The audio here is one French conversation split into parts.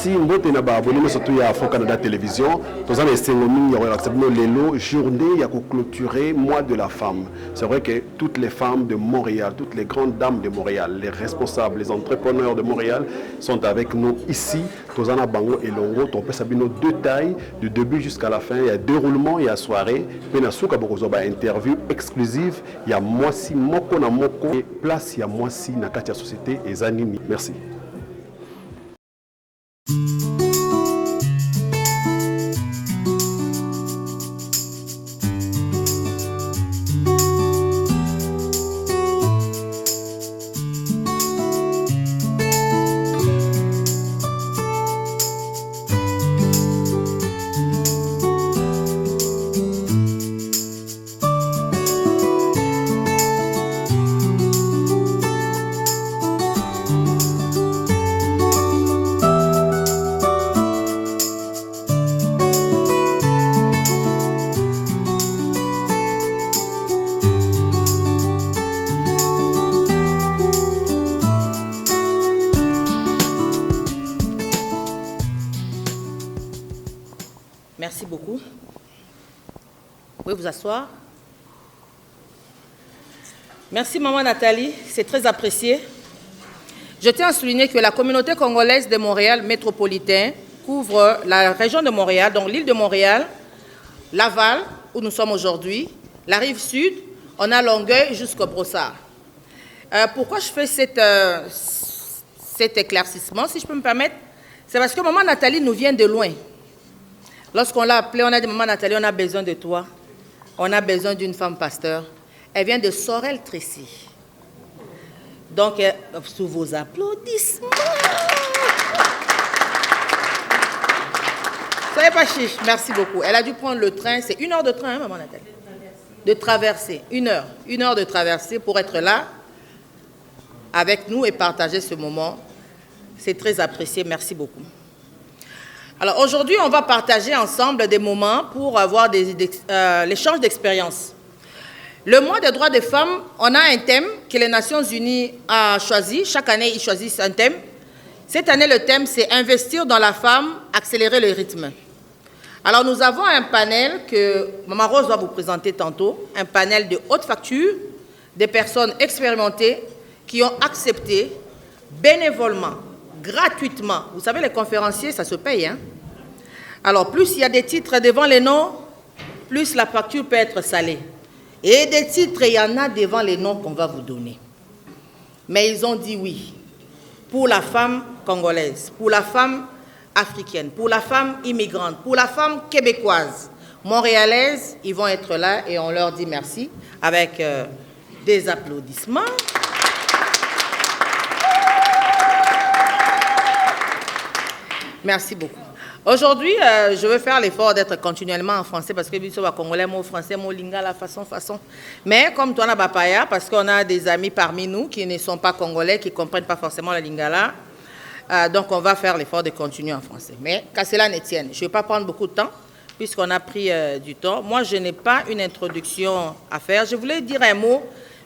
merci mbote na ba abonné surtout ya Afro Canada Télévision. Tous les sengomi ya accepter lelo journée ya clôturer mois de la femme. C'est vrai que toutes les femmes de Montréal, toutes les grandes dames de Montréal, les responsables, les entrepreneurs de Montréal sont avec nous ici. Tous en bango et longo, on peut savoir nos deux tailles du début jusqu'à la fin. Il y a déroulement, il y a soirée. Puis na souka bokozoba interview exclusive. Il y a moisi moko na moko et place il y a moisi na katia société et zanini. Merci. Merci beaucoup. Vous pouvez vous asseoir. Merci Maman Nathalie, c'est très apprécié. Je tiens à souligner que la communauté congolaise de Montréal métropolitain couvre la région de Montréal, donc l'île de Montréal, Laval, où nous sommes aujourd'hui, la rive sud, on a Longueuil jusqu'au Brossard. Pourquoi je fais cet éclaircissement, si je peux me permettre? C'est parce que Maman Nathalie nous vient de loin. Lorsqu'on l'a appelée, on a dit, Maman Nathalie, on a besoin de toi. On a besoin d'une femme pasteur. Elle vient de Sorel-Tracy. Donc, sous vos applaudissements. Soyez pas chiche, merci beaucoup. Elle a dû prendre le train, c'est 1 heure de train, hein, Maman Nathalie? De traverser, 1 heure. 1 heure de traverser pour être là avec nous et partager ce moment. C'est très apprécié, merci beaucoup. Alors aujourd'hui, on va partager ensemble des moments pour avoir l'échange d'expériences. Le mois des droits des femmes, on a un thème que les Nations Unies ont choisi. Chaque année, ils choisissent un thème. Cette année, le thème, c'est « Investir dans la femme, accélérer le rythme ». Alors nous avons un panel que Maman Rose va vous présenter tantôt, un panel de haute facture, des personnes expérimentées qui ont accepté bénévolement, gratuitement. Vous savez, les conférenciers, ça se paye. Hein? Alors, plus il y a des titres devant les noms, plus la facture peut être salée. Et des titres, il y en a devant les noms qu'on va vous donner. Mais ils ont dit oui. Pour la femme congolaise, pour la femme africaine, pour la femme immigrante, pour la femme québécoise, montréalaise, ils vont être là et on leur dit merci avec des applaudissements. Merci beaucoup. Aujourd'hui, je veux faire l'effort d'être continuellement en français parce que je suis congolais, moi français, moi lingala, façon. Mais comme toi, on a Bapaya, parce qu'on a des amis parmi nous qui ne sont pas congolais, qui ne comprennent pas forcément la lingala, donc on va faire l'effort de continuer en français. Mais qu'à cela ne tienne, je ne vais pas prendre beaucoup de temps puisqu'on a pris du temps. Moi, je n'ai pas une introduction à faire. Je voulais dire un mot,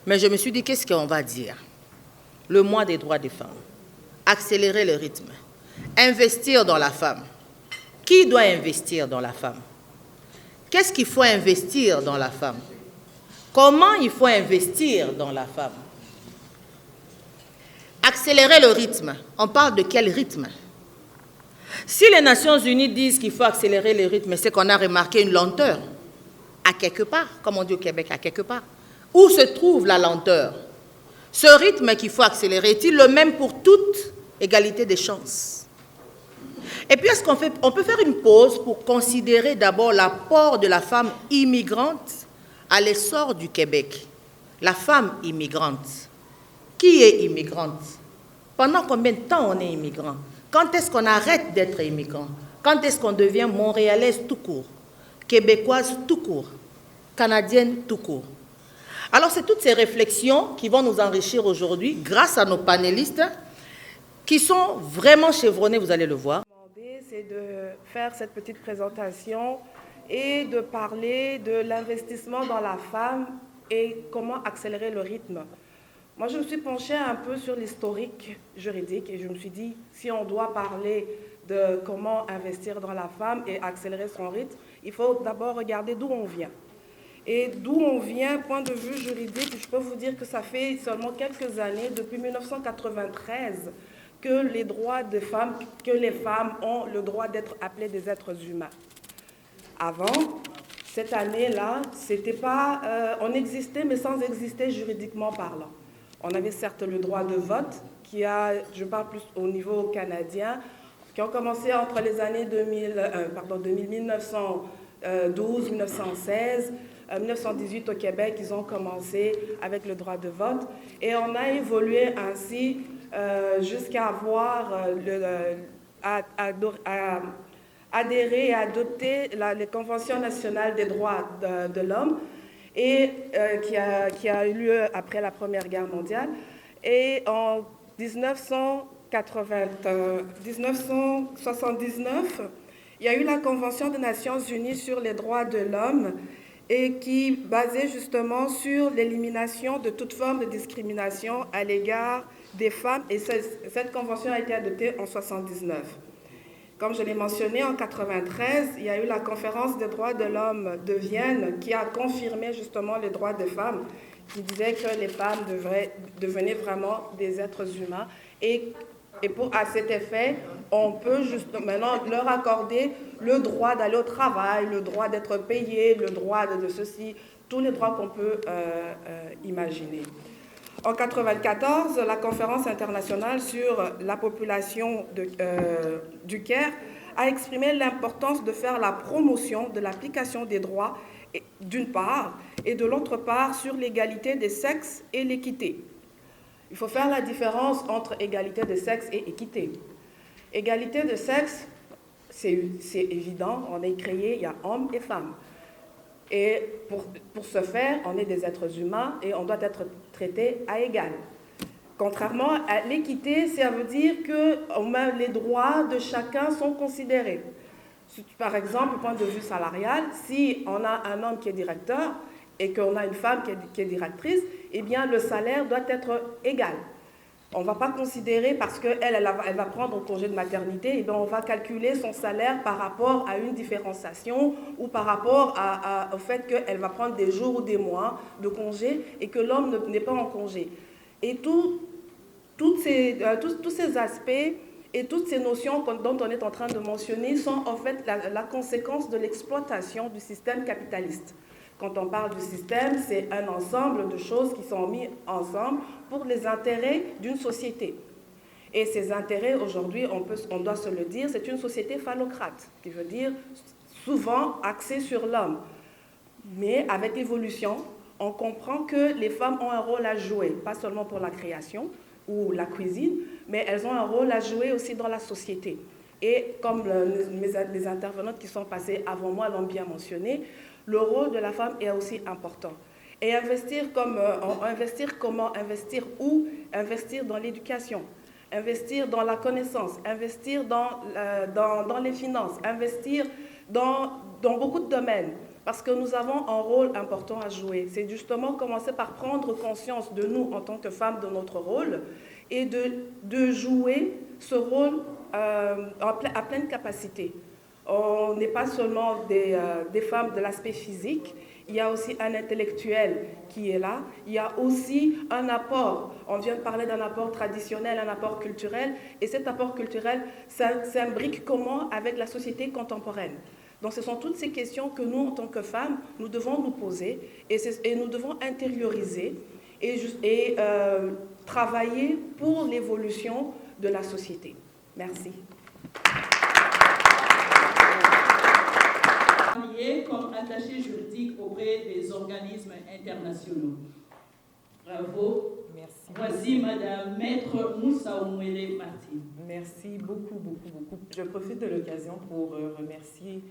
mais je me suis dit, qu'est-ce qu'on va dire? Le mois des droits des femmes. Accélérer le rythme. Investir dans la femme. Qui doit investir dans la femme? Qu'est-ce qu'il faut investir dans la femme? Comment il faut investir dans la femme? Accélérer le rythme. On parle de quel rythme? Si les Nations Unies disent qu'il faut accélérer le rythme, c'est qu'on a remarqué une lenteur à quelque part, comme on dit au Québec, à quelque part. Où se trouve la lenteur? Ce rythme qu'il faut accélérer, est-il le même pour toute égalité des chances? Et puis, on peut faire une pause pour considérer d'abord l'apport de la femme immigrante à l'essor du Québec. La femme immigrante. Qui est immigrante? Pendant combien de temps on est immigrant? Quand est-ce qu'on arrête d'être immigrant? Quand est-ce qu'on devient montréalaise tout court? Québécoise tout court? Canadienne tout court? Alors, c'est toutes ces réflexions qui vont nous enrichir aujourd'hui grâce à nos panélistes qui sont vraiment chevronnés, vous allez le voir. C'est de faire cette petite présentation et de parler de l'investissement dans la femme et comment accélérer le rythme. Moi, je me suis penchée un peu sur l'historique juridique et je me suis dit, si on doit parler de comment investir dans la femme et accélérer son rythme, il faut d'abord regarder d'où on vient. Et d'où on vient, point de vue juridique, je peux vous dire que ça fait seulement quelques années, depuis 1993, que les droits des femmes, que les femmes ont le droit d'être appelées des êtres humains. Avant, cette année-là, c'était pas, on existait, mais sans exister juridiquement parlant. On avait certes le droit de vote, qui a, je parle plus au niveau canadien, qui ont commencé entre les années 1912, 1916, 1918 au Québec, ils ont commencé avec le droit de vote. Et on a évolué ainsi jusqu'à avoir adhérer et adopter les conventions nationales des droits de l'homme, et qui a eu lieu après la Première Guerre mondiale. Et en 1979, il y a eu la Convention des Nations Unies sur les droits de l'homme, et qui basait justement sur l'élimination de toute forme de discrimination à l'égard des femmes. Et cette convention a été adoptée en 1979. Comme je l'ai mentionné, en 1993, il y a eu la conférence des droits de l'homme de Vienne qui a confirmé justement les droits des femmes, qui disait que les femmes devenaient vraiment des êtres humains. Et à cet effet, on peut maintenant leur accorder le droit d'aller au travail, le droit d'être payé, le droit de ceci, tous les droits qu'on peut imaginer. En 1994, la conférence internationale sur la population du Caire a exprimé l'importance de faire la promotion de l'application des droits d'une part, et de l'autre part sur l'égalité des sexes et l'équité. Il faut faire la différence entre égalité de sexe et équité. Égalité de sexe, c'est évident, on est créé, il y a hommes et femmes. Et pour ce faire, on est des êtres humains et on doit être traités à égal. Contrairement à l'équité, ça veut dire que les droits de chacun sont considérés. Par exemple, du point de vue salarial, si on a un homme qui est directeur et qu'on a une femme qui est directrice, eh bien le salaire doit être égal. On ne va pas considérer, parce qu'elle va prendre un congé de maternité, et bien on va calculer son salaire par rapport à une différenciation ou par rapport au fait qu'elle va prendre des jours ou des mois de congé et que l'homme n'est pas en congé. Et tous ces aspects et toutes ces notions dont on est en train de mentionner sont en fait la conséquence de l'exploitation du système capitaliste. Quand on parle du système, c'est un ensemble de choses qui sont mises ensemble pour les intérêts d'une société. Et ces intérêts, aujourd'hui, on doit se le dire, c'est une société phallocrate, qui veut dire souvent axée sur l'homme. Mais avec l'évolution, on comprend que les femmes ont un rôle à jouer, pas seulement pour la création ou la cuisine, mais elles ont un rôle à jouer aussi dans la société. Et comme les intervenantes qui sont passées avant moi l'ont bien mentionné, le rôle de la femme est aussi important. Et investir comment, investir où? Investir dans l'éducation, investir dans la connaissance, investir dans les finances, investir dans beaucoup de domaines. Parce que nous avons un rôle important à jouer. C'est justement commencer par prendre conscience de nous en tant que femmes, de notre rôle, et de jouer ce rôle à pleine capacité. On n'est pas seulement des femmes de l'aspect physique, il y a aussi un intellectuel qui est là, il y a aussi un apport, on vient de parler d'un apport traditionnel, un apport culturel, et cet apport culturel s'imbrique comment avec la société contemporaine. Donc ce sont toutes ces questions que nous, en tant que femmes, nous devons nous poser, et nous devons intérioriser et travailler pour l'évolution de la société. Merci. Comme attaché juridique auprès des organismes internationaux. Bravo. Merci. Voici Madame Maître Moussa Oumwele Martine. Merci beaucoup. Je profite de l'occasion pour remercier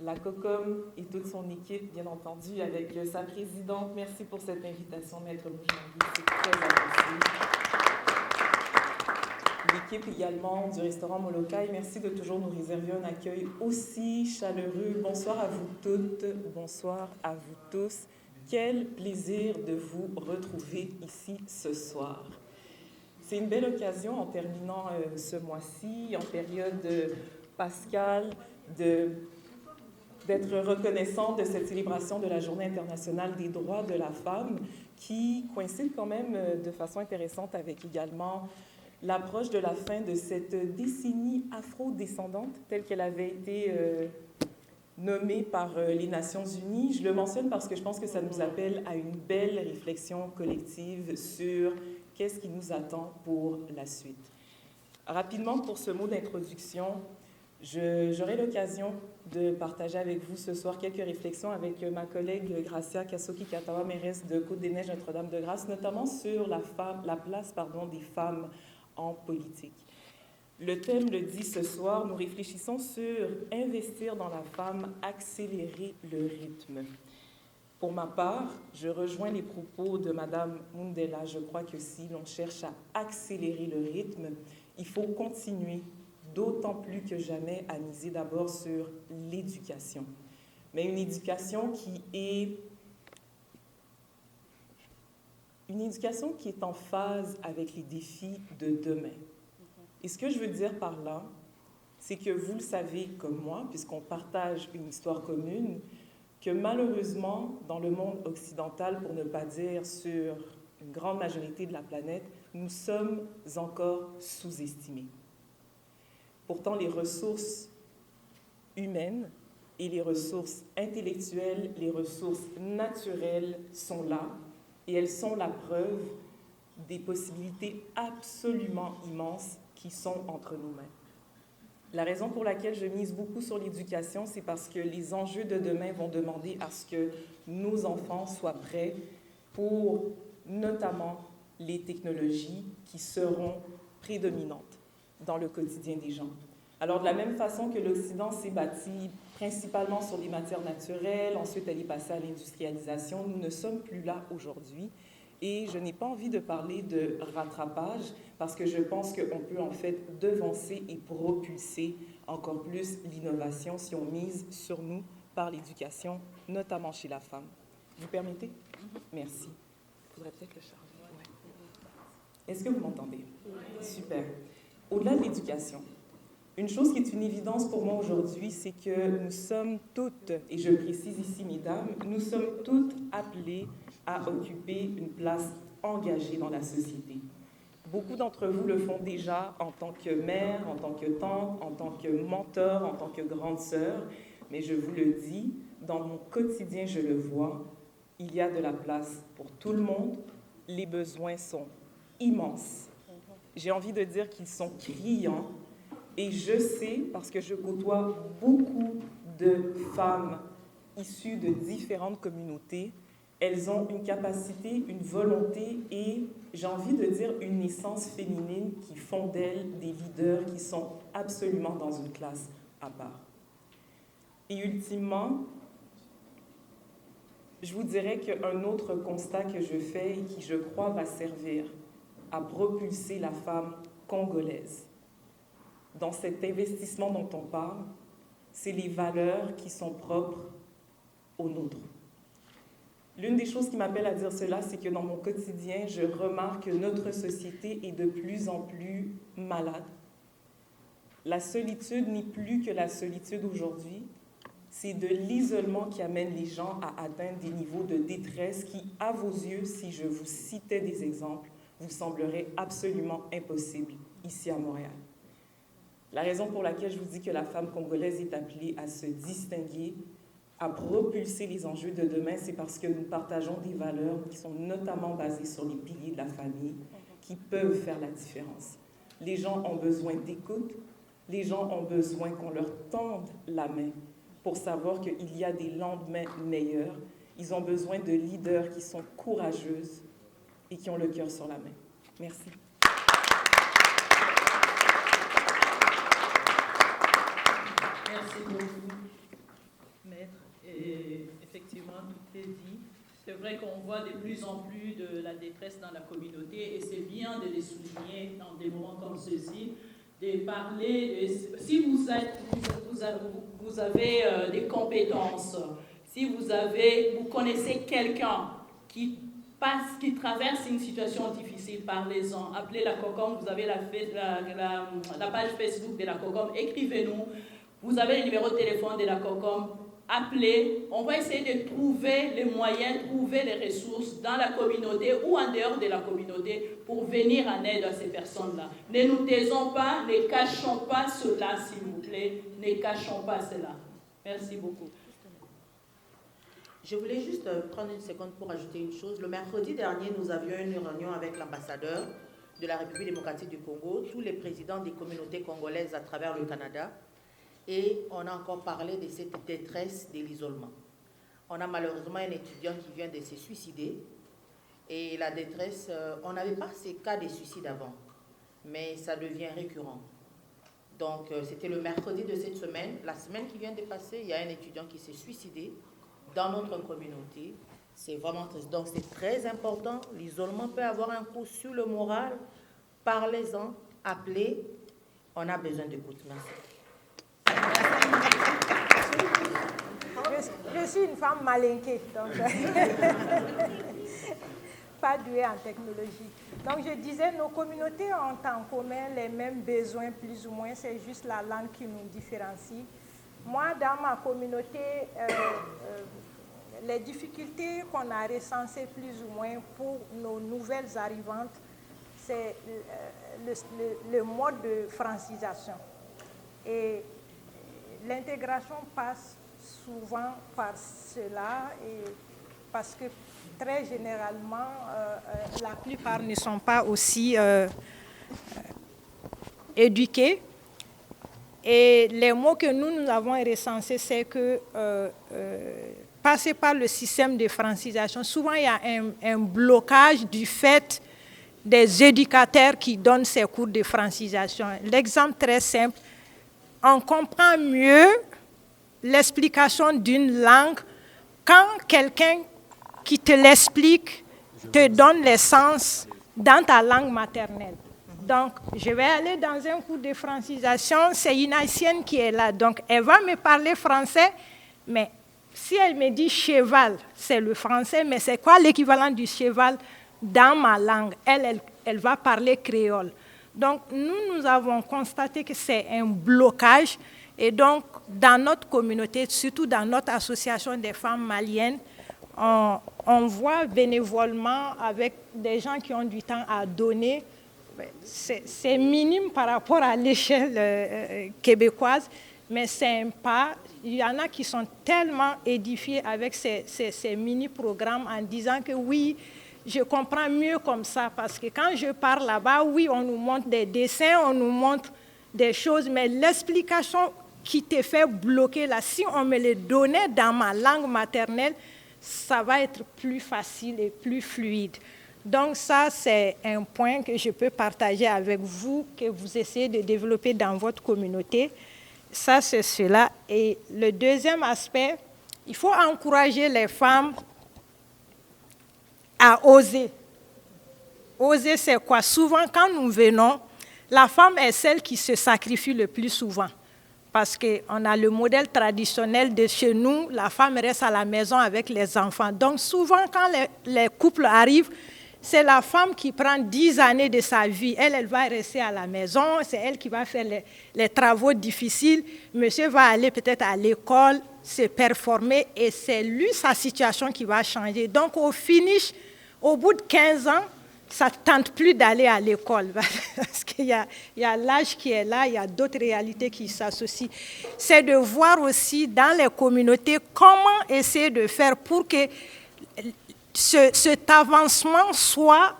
la COCOM et toute son équipe, bien entendu, avec sa présidente. Merci pour cette invitation, Maître Mouchambi. C'est très apprécié. L'équipe également du restaurant Molokai, merci de toujours nous réserver un accueil aussi chaleureux. Bonsoir à vous toutes, bonsoir à vous tous. Quel plaisir de vous retrouver ici ce soir. C'est une belle occasion en terminant ce mois-ci, en période Pascal d'être reconnaissant de cette célébration de la Journée internationale des droits de la femme, qui coïncide quand même de façon intéressante avec également l'approche de la fin de cette décennie afro-descendante telle qu'elle avait été nommée par les Nations Unies. Je le mentionne parce que je pense que ça nous appelle à une belle réflexion collective sur qu'est-ce qui nous attend pour la suite. Rapidement, pour ce mot d'introduction, j'aurai l'occasion de partager avec vous ce soir quelques réflexions avec ma collègue Gracia Kasoki-Katawa-Mérès de Côte-des-Neiges Notre-Dame-de-Grâce, notamment sur la place des femmes en politique. Le thème le dit ce soir, nous réfléchissons sur investir dans la femme, accélérer le rythme. Pour ma part, je rejoins les propos de Madame Mundela. Je crois que si l'on cherche à accélérer le rythme, il faut continuer, d'autant plus que jamais, à miser d'abord sur l'éducation. Mais une éducation qui est en phase avec les défis de demain. Et ce que je veux dire par là, c'est que vous le savez comme moi, puisqu'on partage une histoire commune, que malheureusement, dans le monde occidental, pour ne pas dire sur une grande majorité de la planète, nous sommes encore sous-estimés. Pourtant, les ressources humaines et les ressources intellectuelles, les ressources naturelles sont là, et elles sont la preuve des possibilités absolument immenses qui sont entre nos mains. La raison pour laquelle je mise beaucoup sur l'éducation, c'est parce que les enjeux de demain vont demander à ce que nos enfants soient prêts pour notamment les technologies qui seront prédominantes dans le quotidien des gens. Alors, de la même façon que l'Occident s'est bâti principalement sur les matières naturelles, ensuite elle est passée à l'industrialisation, nous ne sommes plus là aujourd'hui. Et je n'ai pas envie de parler de rattrapage parce que je pense qu'on peut en fait devancer et propulser encore plus l'innovation si on mise sur nous par l'éducation, notamment chez la femme. Vous permettez? Merci. Il faudrait peut-être le charger. Ouais. Est-ce que vous m'entendez? Super. Au-delà de l'éducation, une chose qui est une évidence pour moi aujourd'hui, c'est que nous sommes toutes, et je précise ici, mesdames, nous sommes toutes appelées à occuper une place engagée dans la société. Beaucoup d'entre vous le font déjà en tant que mère, en tant que tante, en tant que mentor, en tant que grande sœur, mais je vous le dis, dans mon quotidien, je le vois, il y a de la place pour tout le monde, les besoins sont immenses. J'ai envie de dire qu'ils sont criants, et je sais, parce que je côtoie beaucoup de femmes issues de différentes communautés, elles ont une capacité, une volonté et, j'ai envie de dire, une essence féminine qui font d'elles des leaders qui sont absolument dans une classe à part. Et ultimement, je vous dirais qu'un autre constat que je fais et qui, je crois, va servir à propulser la femme congolaise dans cet investissement dont on parle, c'est les valeurs qui sont propres aux nôtres. L'une des choses qui m'appelle à dire cela, c'est que dans mon quotidien, je remarque que notre société est de plus en plus malade. La solitude n'est plus que la solitude aujourd'hui. C'est de l'isolement qui amène les gens à atteindre des niveaux de détresse qui, à vos yeux, si je vous citais des exemples, vous sembleraient absolument impossibles ici à Montréal. La raison pour laquelle je vous dis que la femme congolaise est appelée à se distinguer, à propulser les enjeux de demain, c'est parce que nous partageons des valeurs qui sont notamment basées sur les piliers de la famille, qui peuvent faire la différence. Les gens ont besoin d'écoute, les gens ont besoin qu'on leur tende la main pour savoir qu'il y a des lendemains meilleurs. Ils ont besoin de leaders qui sont courageuses et qui ont le cœur sur la main. Merci. Merci beaucoup, maître. Et effectivement, tout est dit. C'est vrai qu'on voit de plus en plus de la détresse dans la communauté et c'est bien de les souligner dans des moments comme ceci, de parler. Si vous avez des compétences, si vous connaissez quelqu'un qui qui traversent une situation difficile, parlez-en. Appelez la COCOM, vous avez la page Facebook de la COCOM, écrivez-nous. Vous avez le numéro de téléphone de la COCOM, appelez. On va essayer de trouver les moyens, trouver les ressources dans la communauté ou en dehors de la communauté pour venir en aide à ces personnes-là. Ne nous taisons pas, ne cachons pas cela, s'il vous plaît. Ne cachons pas cela. Merci beaucoup. Je voulais juste prendre une seconde pour ajouter une chose. Le mercredi dernier, nous avions une réunion avec l'ambassadeur de la République démocratique du Congo, tous les présidents des communautés congolaises à travers le Canada, et on a encore parlé de cette détresse de l'isolement. On a malheureusement un étudiant qui vient de se suicider, et la détresse, on n'avait pas ces cas de suicide avant, mais ça devient récurrent. Donc, c'était le mercredi de cette semaine. La semaine qui vient de passer, il y a un étudiant qui s'est suicidé dans notre communauté. C'est vraiment triste. Donc, c'est très important. L'isolement peut avoir un coup sur le moral. Parlez-en, appelez. On a besoin d'écoute. Merci. Je suis une femme malinquée, donc pas douée en technologie. Donc je disais, nos communautés ont en commun les mêmes besoins, plus ou moins, c'est juste la langue qui nous différencie. Moi, dans ma communauté, les difficultés qu'on a recensées plus ou moins pour nos nouvelles arrivantes, c'est le mode de francisation. Et l'intégration passe souvent par cela, et parce que très généralement, la plupart ne sont pas aussi éduqués. Et les mots que nous avons recensés, c'est que passer par le système de francisation, souvent il y a un blocage du fait des éducateurs qui donnent ces cours de francisation. L'exemple très simple, on comprend mieux l'explication d'une langue quand quelqu'un qui te l'explique te donne l'essence dans ta langue maternelle. Donc, je vais aller dans un cours de francisation, c'est une Haïtienne qui est là. Donc, elle va me parler français, mais si elle me dit cheval, c'est le français, mais c'est quoi l'équivalent du cheval dans ma langue? Elle va parler créole. Donc, nous avons constaté que c'est un blocage. Et donc, dans notre communauté, surtout dans notre association des femmes maliennes, on voit bénévolement avec des gens qui ont du temps à donner. C'est minime par rapport à l'échelle québécoise, mais c'est un pas. Il y en a qui sont tellement édifiés avec ces mini-programmes en disant que oui, je comprends mieux comme ça, parce que quand je parle là-bas, oui, on nous montre des dessins, on nous montre des choses, mais l'explication qui te fait bloquer là, si on me le donnait dans ma langue maternelle, ça va être plus facile et plus fluide. Donc ça, c'est un point que je peux partager avec vous, que vous essayez de développer dans votre communauté. Ça, c'est cela. Et le deuxième aspect, il faut encourager les femmes à oser. Oser, c'est quoi? Souvent, quand nous venons, la femme est celle qui se sacrifie le plus souvent. Parce qu'on a le modèle traditionnel de chez nous, la femme reste à la maison avec les enfants. Donc souvent, quand les couples arrivent, c'est la femme qui prend 10 années de sa vie. Elle va rester à la maison, c'est elle qui va faire les travaux difficiles. Monsieur va aller peut-être à l'école, se performer, et c'est lui, sa situation qui va changer. Donc au finish, au bout de 15 ans, ça ne tente plus d'aller à l'école, parce qu'il y a l'âge qui est là, il y a d'autres réalités qui s'associent. C'est de voir aussi dans les communautés comment essayer de faire pour que cet avancement soit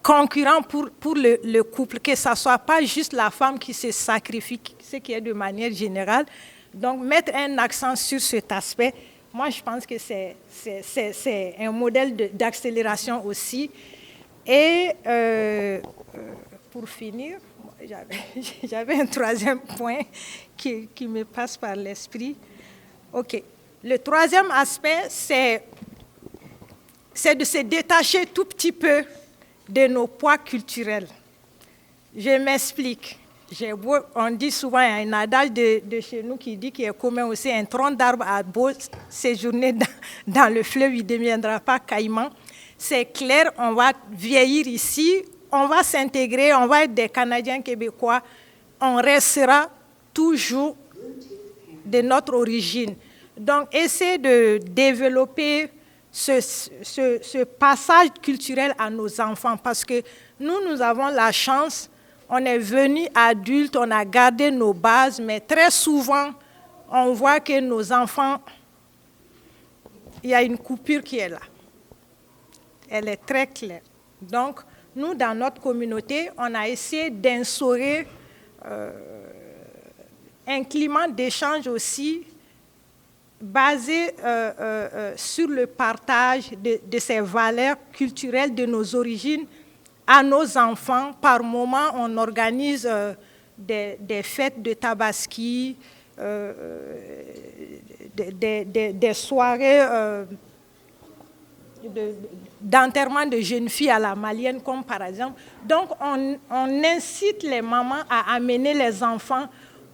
concurrent pour le couple, que ce ne soit pas juste la femme qui se sacrifie, ce qui est de manière générale. Donc, mettre un accent sur cet aspect, moi, je pense que c'est un modèle d'accélération aussi. Et pour finir, j'avais un troisième point qui me passe par l'esprit. OK. Le troisième aspect, c'est de se détacher tout petit peu de nos poids culturels. Je m'explique. On dit souvent, il y a un adage de chez nous qui dit qu'il est commun aussi, un tronc d'arbre a beau séjourner dans le fleuve, il ne deviendra pas caïman. c'est clair, on va vieillir ici, on va s'intégrer, on va être des Canadiens québécois, on restera toujours de notre origine. Donc, essayer de développer ce passage culturel à nos enfants, parce que nous avons la chance, on est venu adulte, on a gardé nos bases, mais très souvent, on voit que nos enfants, il y a une coupure qui est là. Elle est très claire. Donc, nous, dans notre communauté, on a essayé d'instaurer un climat d'échange aussi basé sur le partage de ces valeurs culturelles de nos origines à nos enfants. Par moment, on organise des fêtes de tabaski, des soirées d'enterrement de jeunes filles à la malienne, comme par exemple. Donc, on incite les mamans à amener les enfants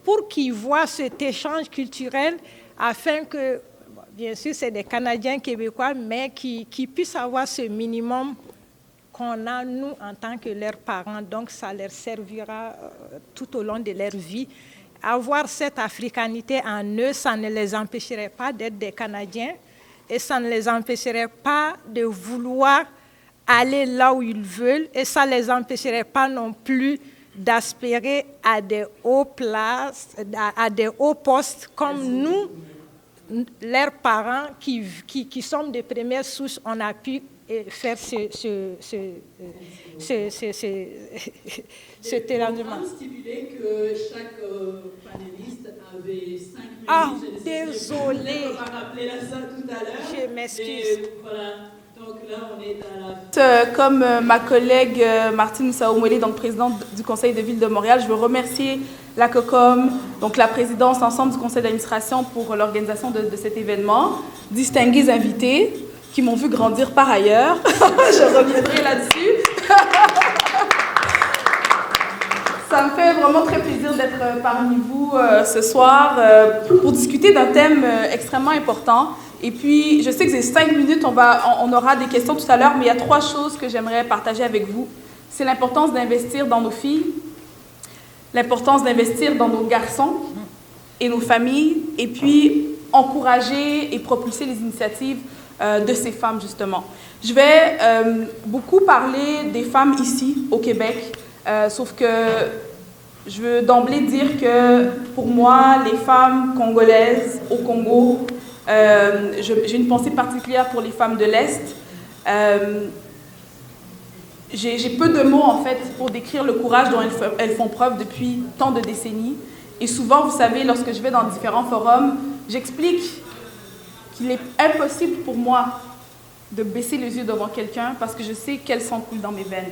pour qu'ils voient cet échange culturel afin que, bien sûr, c'est des Canadiens québécois, mais qui puissent avoir ce minimum qu'on a, nous, en tant que leurs parents. Donc, ça leur servira tout au long de leur vie. Avoir cette africanité en eux, ça ne les empêcherait pas d'être des Canadiens et ça ne les empêcherait pas de vouloir aller là où ils veulent et ça ne les empêcherait pas non plus d'aspirer à des hauts places, à des hauts postes comme nous, leurs parents qui sommes de première souche, on a pu faire cet élargissement. On a stipulé que chaque panéliste avait 5 minutes. Ah, désolé. On va rappeler ça tout à l'heure. Je m'excuse. Et voilà. Donc là, on est à la... Comme ma collègue Martine Moussa-Omwele, donc présidente du Conseil de Ville de Montréal, je veux remercier la COCOM, donc la présidence ensemble du Conseil d'administration pour l'organisation de cet événement, distingués invités qui m'ont vu grandir par ailleurs. Je reviendrai là-dessus. Ça me fait vraiment très plaisir d'être parmi vous ce soir pour discuter d'un thème extrêmement important. Et puis, je sais que c'est 5 minutes, on aura des questions tout à l'heure, mais il y a 3 choses que j'aimerais partager avec vous. C'est l'importance d'investir dans nos filles, l'importance d'investir dans nos garçons et nos familles, et puis encourager et propulser les initiatives de ces femmes, justement. Je vais beaucoup parler des femmes ici, au Québec, sauf que je veux d'emblée dire que, pour moi, les femmes congolaises au Congo, j'ai une pensée particulière pour les femmes de l'Est. J'ai peu de mots, en fait, pour décrire le courage dont elles font preuve depuis tant de décennies. Et souvent, vous savez, lorsque je vais dans différents forums, j'explique qu'il est impossible pour moi de baisser les yeux devant quelqu'un parce que je sais qu'elle sang coule dans mes veines.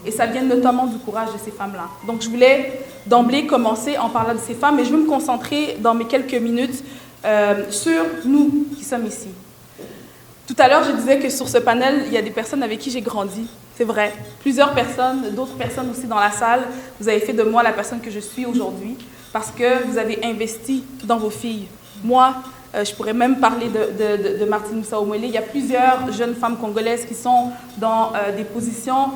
Et ça vient notamment du courage de ces femmes-là. Donc, je voulais d'emblée commencer en parlant de ces femmes, et je vais me concentrer dans mes quelques minutes sur nous qui sommes ici. Tout à l'heure, je disais que sur ce panel, il y a des personnes avec qui j'ai grandi. C'est vrai. Plusieurs personnes, d'autres personnes aussi dans la salle, vous avez fait de moi la personne que je suis aujourd'hui parce que vous avez investi dans vos filles. Moi, je pourrais même parler de Martine Moussa-Omwele. Il y a plusieurs jeunes femmes congolaises qui sont dans des positions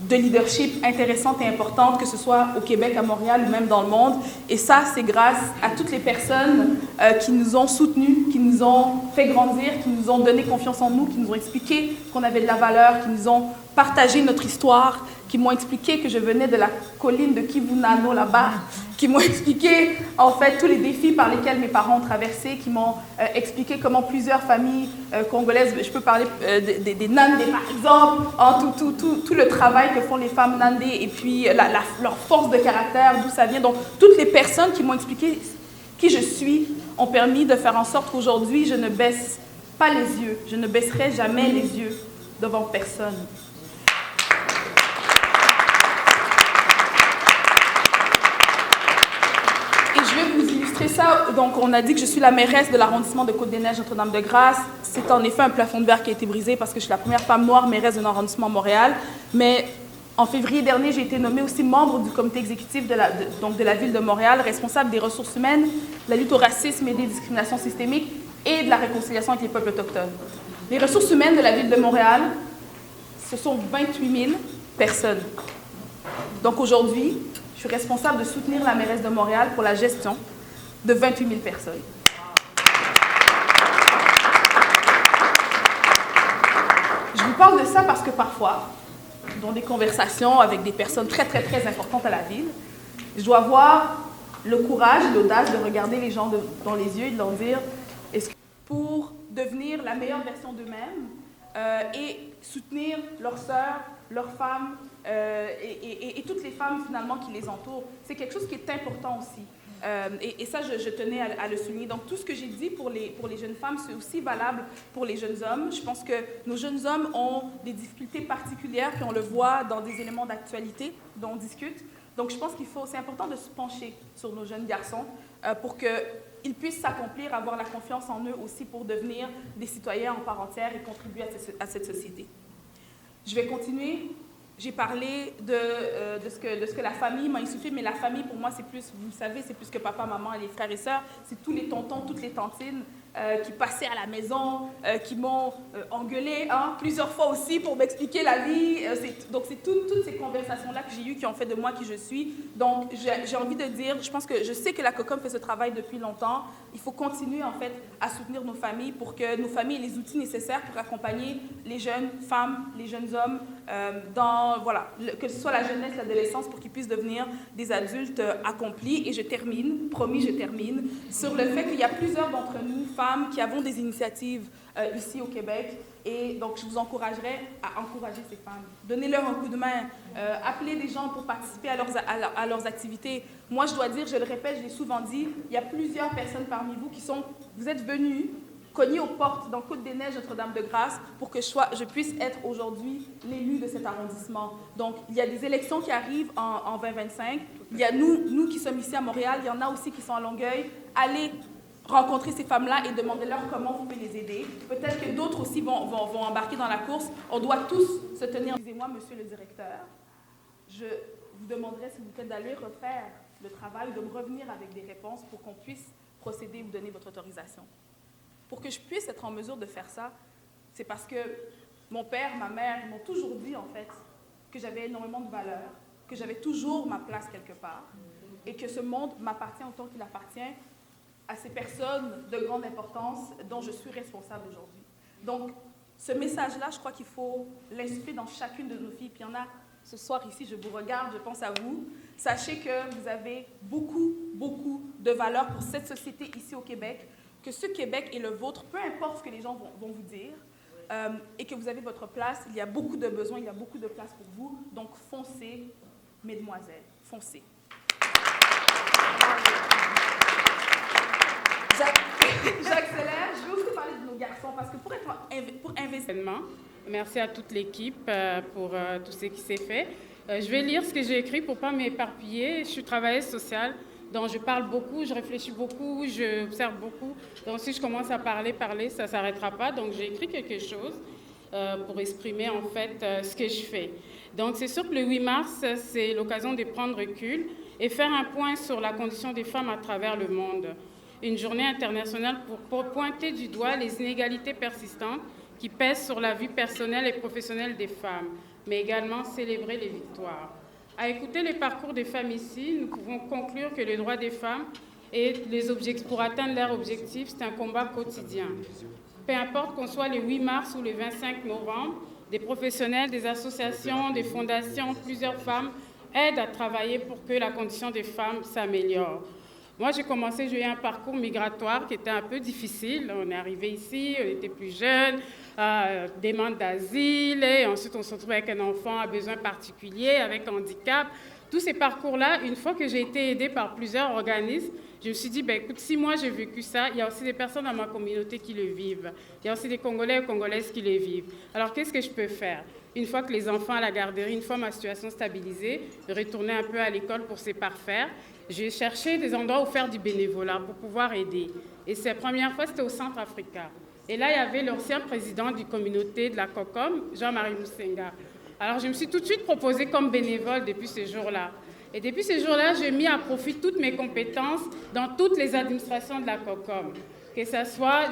de leadership intéressantes et importantes, que ce soit au Québec, à Montréal ou même dans le monde. Et ça, c'est grâce à toutes les personnes qui nous ont soutenus, qui nous ont fait grandir, qui nous ont donné confiance en nous, qui nous ont expliqué qu'on avait de la valeur, qui nous ont partagé notre histoire, qui m'ont expliqué que je venais de la colline de Kivunano là-bas, qui m'ont expliqué en fait tous les défis par lesquels mes parents ont traversé, qui m'ont expliqué comment plusieurs familles congolaises, je peux parler des Nandé par exemple, tout le travail que font les femmes Nandé et puis leur force de caractère, d'où ça vient. Donc toutes les personnes qui m'ont expliqué qui je suis ont permis de faire en sorte qu'aujourd'hui je ne baisse pas les yeux, je ne baisserai jamais les yeux devant personne. Je vais vous illustrer ça. Donc, on a dit que je suis la mairesse de l'arrondissement de Côte-des-Neiges, Notre-Dame-de-Grâce. C'est en effet un plafond de verre qui a été brisé parce que je suis la première femme noire mairesse d'un arrondissement Montréal. Mais en février dernier, j'ai été nommée aussi membre du comité exécutif de la ville de Montréal, responsable des ressources humaines, de la lutte au racisme et des discriminations systémiques et de la réconciliation avec les peuples autochtones. Les ressources humaines de la ville de Montréal ce sont 28 000 personnes. Donc aujourd'hui, je suis responsable de soutenir la mairesse de Montréal pour la gestion de 28 000 personnes. Je vous parle de ça parce que parfois, dans des conversations avec des personnes très, très, très importantes à la ville, je dois avoir le courage, l'audace de regarder les gens dans les yeux et de leur dire est-ce que pour devenir la meilleure version d'eux-mêmes et soutenir leurs sœurs, leurs femmes et toutes les femmes finalement qui les entourent, c'est quelque chose qui est important aussi. Et ça, je tenais à le souligner. Donc, tout ce que j'ai dit pour les jeunes femmes, c'est aussi valable pour les jeunes hommes. Je pense que nos jeunes hommes ont des difficultés particulières, puis on le voit dans des éléments d'actualité dont on discute. Donc, je pense c'est important de se pencher sur nos jeunes garçons pour qu'ils puissent s'accomplir, avoir la confiance en eux aussi pour devenir des citoyens en part entière et contribuer à cette société. Je vais continuer. J'ai parlé de ce que la famille m'a insufflé, mais la famille, pour moi, c'est plus, vous le savez, c'est plus que papa, maman et les frères et sœurs. C'est tous les tontons, toutes les tantines qui passaient à la maison, qui m'ont engueulé plusieurs fois aussi pour m'expliquer la vie. Donc, c'est toutes ces conversations-là que j'ai eues qui ont fait de moi qui je suis. Donc, j'ai envie de dire, je sais que la COCOM fait ce travail depuis longtemps. Il faut continuer, en fait, à soutenir nos familles pour que nos familles aient les outils nécessaires pour accompagner les jeunes femmes, les jeunes hommes, que ce soit la jeunesse, l'adolescence, pour qu'ils puissent devenir des adultes accomplis. Et je termine, promis, je termine, sur le fait qu'il y a plusieurs d'entre nous, femmes, qui avons des initiatives ici au Québec. Et donc, je vous encouragerais à encourager ces femmes. Donnez-leur un coup de main. Appelez des gens pour participer à leurs activités. Moi, je dois dire, je le répète, je l'ai souvent dit, il y a plusieurs personnes parmi vous vous êtes venus cogner aux portes dans Côte-des-Neiges, Notre-Dame-de-Grâce, pour que je puisse être aujourd'hui l'élu de cet arrondissement. Donc, il y a des élections qui arrivent en 2025. Il y a nous qui sommes ici à Montréal. Il y en a aussi qui sont à Longueuil. Allez rencontrer ces femmes-là et demandez-leur comment vous pouvez les aider. Peut-être que d'autres aussi vont embarquer dans la course. On doit tous se tenir. Excusez-moi, monsieur le directeur, je vous demanderai, s'il vous plaît, d'aller refaire le travail, de me revenir avec des réponses pour qu'on puisse procéder et vous donner votre autorisation. Pour que je puisse être en mesure de faire ça, c'est parce que mon père, ma mère m'ont toujours dit, en fait, que j'avais énormément de valeur, que j'avais toujours ma place quelque part, et que ce monde m'appartient autant qu'il appartient à ces personnes de grande importance dont je suis responsable aujourd'hui. Donc, ce message-là, je crois qu'il faut l'insuffler dans chacune de nos filles. Puis il y en a ce soir ici, je vous regarde, je pense à vous. Sachez que vous avez beaucoup, beaucoup de valeur pour cette société ici au Québec, que ce Québec est le vôtre, peu importe ce que les gens vont vous dire, et que vous avez votre place. Il y a beaucoup de besoins, il y a beaucoup de place pour vous. Donc, foncez, mesdemoiselles, foncez. J'accélère, je vais aussi parler de nos garçons, parce que pour investir... Merci à toute l'équipe pour tout ce qui s'est fait. Je vais lire ce que j'ai écrit pour ne pas m'éparpiller. Je suis travailleuse sociale, donc je parle beaucoup, je réfléchis beaucoup, j'observe beaucoup. Donc si je commence à parler, ça ne s'arrêtera pas. Donc j'ai écrit quelque chose pour exprimer en fait ce que je fais. Donc c'est sûr que le 8 mars, c'est l'occasion de prendre recul et faire un point sur la condition des femmes à travers le monde. Une journée internationale pour pointer du doigt les inégalités persistantes qui pèsent sur la vie personnelle et professionnelle des femmes, mais également célébrer les victoires. À écouter les parcours des femmes ici, nous pouvons conclure que les droits des femmes et pour atteindre leurs objectifs, c'est un combat quotidien. Peu importe qu'on soit le 8 mars ou le 25 novembre, des professionnels, des associations, des fondations, plusieurs femmes aident à travailler pour que la condition des femmes s'améliore. Moi, j'ai eu un parcours migratoire qui était un peu difficile. On est arrivé ici, on était plus jeunes, demande d'asile, et ensuite on se retrouve avec un enfant à besoins particuliers, avec handicap. Tous ces parcours-là, une fois que j'ai été aidée par plusieurs organismes, je me suis dit, écoute, si moi j'ai vécu ça, il y a aussi des personnes dans ma communauté qui le vivent. Il y a aussi des Congolais et Congolaises qui le vivent. Alors, qu'est-ce que je peux faire? Une fois que les enfants à la garderie, une fois ma situation stabilisée, retourner un peu à l'école pour se parfaire. J'ai cherché des endroits où faire du bénévolat pour pouvoir aider. Et la première fois, c'était au Centrafrica. Et là, il y avait l'ancien président du communauté de la COCOM, Jean-Marie Moussenga. Alors, je me suis tout de suite proposée comme bénévole depuis ce jour-là. Et depuis ce jour-là, j'ai mis à profit toutes mes compétences dans toutes les administrations de la COCOM, que ce soit